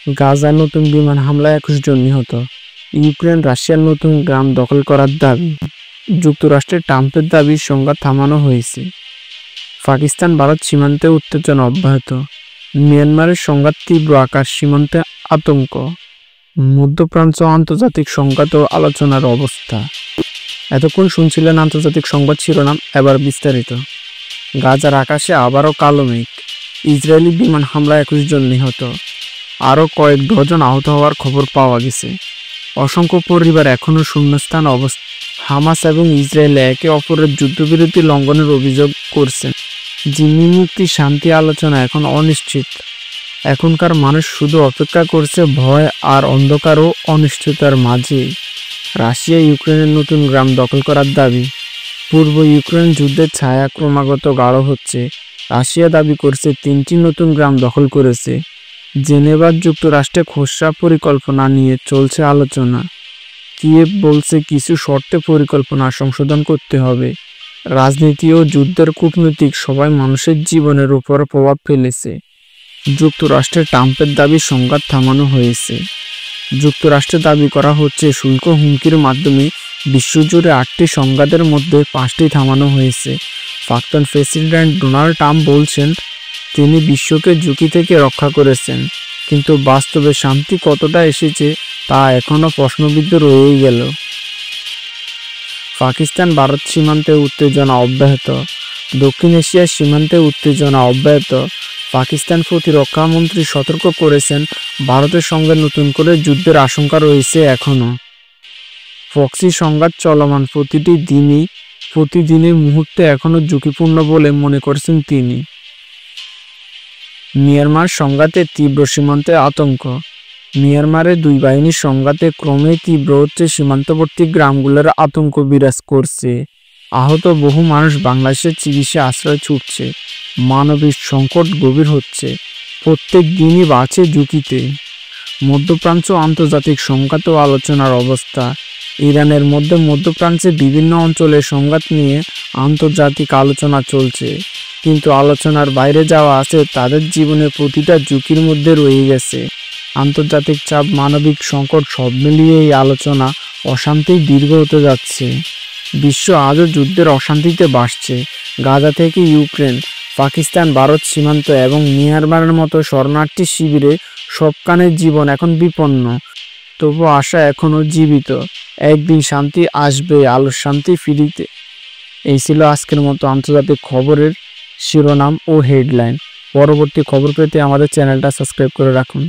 গাজার নতুন বিমান হামলায় 21 জন নিহত। ইউক্রেন রাশিয়ার নতুন গ্রাম দখল করার দাবি। যুক্তরাষ্ট্রের ট্রাম্পের দাবি সংঘাত থামানো হয়েছে। পাকিস্তান ভারত সীমান্তে উত্তেজনা অব্যাহত। মিয়ানমারের সংঘাত তীব্র, আকাশ সীমান্তে আতঙ্ক। মধ্যপ্রাচ্য আন্তর্জাতিক সংঘাত ও আলোচনার অবস্থা। এতক্ষণ শুনছিলেন আন্তর্জাতিক সংবাদ শিরোনাম, এবার বিস্তারিত। গাজার আকাশে আবারও কালো মেঘ। ইসরায়েলি বিমান হামলায় 21 জন নিহত, আরও কয়েক ডজন আহত হওয়ার খবর পাওয়া গেছে। অসংখ্য পরিবার এখনও শূন্যস্থান অবস্থা। হামাস এবং ইসরায়েল একে অপরের যুদ্ধবিরতি লঙ্ঘনের অভিযোগ করছেন। জিম্মি মুক্তি, শান্তি আলোচনা এখন অনিশ্চিত। এখনকার মানুষ শুধু অপেক্ষা করছে ভয় আর অন্ধকার ও অনিশ্চয়তার মাঝে। রাশিয়া ইউক্রেনের নতুন গ্রাম দখল করার দাবি। পূর্ব ইউক্রেন যুদ্ধের ছায়া ক্রমাগত গাঢ় হচ্ছে। রাশিয়া দাবি করছে 3টি নতুন গ্রাম দখল করেছে। জেনেভার যুক্তরাষ্ট্রে খসড়া পরিকল্পনা নিয়ে চলছে আলোচনা। কিয়েভ বলছে কিছু শর্তে পরিকল্পনা সংশোধন করতে হবে। রাজনীতি ও যুদ্ধের কূটনৈতিক সবাই মানুষের জীবনের উপর প্রভাব ফেলেছে। যুক্তরাষ্ট্রের ট্রাম্পের দাবি সংঘাত থামানো হয়েছে। যুক্তরাষ্ট্রে দাবি করা হচ্ছে শুল্ক হুমকির মাধ্যমে বিশ্বজুড়ে 8টি সংঘাতের মধ্যে 5টি থামানো হয়েছে। প্রাক্তন প্রেসিডেন্ট ডোনাল্ড ট্রাম্প বলছেন তিনি বিশ্বকে ঝুঁকি থেকে রক্ষা করেছেন, কিন্তু বাস্তবে শান্তি কতটা এসেছে তা এখনও প্রশ্নবিদ্ধ রয়েই গেল। পাকিস্তান ভারত সীমান্তে উত্তেজনা অব্যাহত। দক্ষিণ এশিয়ার সীমান্তে উত্তেজনা অব্যাহত। পাকিস্তান প্রতিরক্ষা মন্ত্রী সতর্ক করেছেন ভারতের সঙ্গে নতুন করে যুদ্ধের আশঙ্কা রয়েছে এখনও। প্রক্সি সংঘাত চলমান, প্রতিদিনের মুহূর্তে এখনও ঝুঁকিপূর্ণ বলে মনে করছেন তিনি। মিয়ানমার সংঘাতে তীব্র, সীমান্তে আতঙ্ক। মিয়ানমারের দুই বাহিনীর সংঘাতে ক্রমেই তীব্র হচ্ছে, সীমান্তবর্তী গ্রামগুলোর আতঙ্ক বিরাজ করছে। আহত বহু মানুষ বাংলাদেশের চিকিৎসা আশ্রয় ছুটছে। মানবিক সংকট গভীর হচ্ছে, প্রত্যেক দিনই বাড়ছে ঝুঁকিতে। মধ্যপ্রাচ্য আন্তর্জাতিক সংঘাত ও আলোচনার অবস্থা। ইরানের মধ্যে মধ্যপ্রাচ্যের বিভিন্ন অঞ্চলে সংঘাত নিয়ে আন্তর্জাতিক আলোচনা চলছে, কিন্তু আলোচনার বাইরে যাওয়া আছে তাদের জীবনের প্রতিটা ঝুঁকির মধ্যে রয়ে গেছে। আন্তর্জাতিক চাপ, মানবিক সংকট সব মিলিয়ে এই আলোচনা অশান্তি দীর্ঘ হতে যাচ্ছে। বিশ্ব আজও যুদ্ধের অশান্তিতে ভাসছে। গাজা থেকে ইউক্রেন, পাকিস্তান ভারত সীমান্ত এবং মিয়ানমারের মতো শরণার্থী শিবিরে সবখানের জীবন এখন বিপন্ন। তবু আশা এখনও জীবিত। একদিন শান্তি আসবে, আলোর শান্তি ফিরিতে। এই ছিল আজকের মতো আন্তর্জাতিক খবরের শিরোনাম ও হেডলাইন। পরবর্তী খবর পেতে আমাদের চ্যানেলটা সাবস্ক্রাইব করে রাখুন।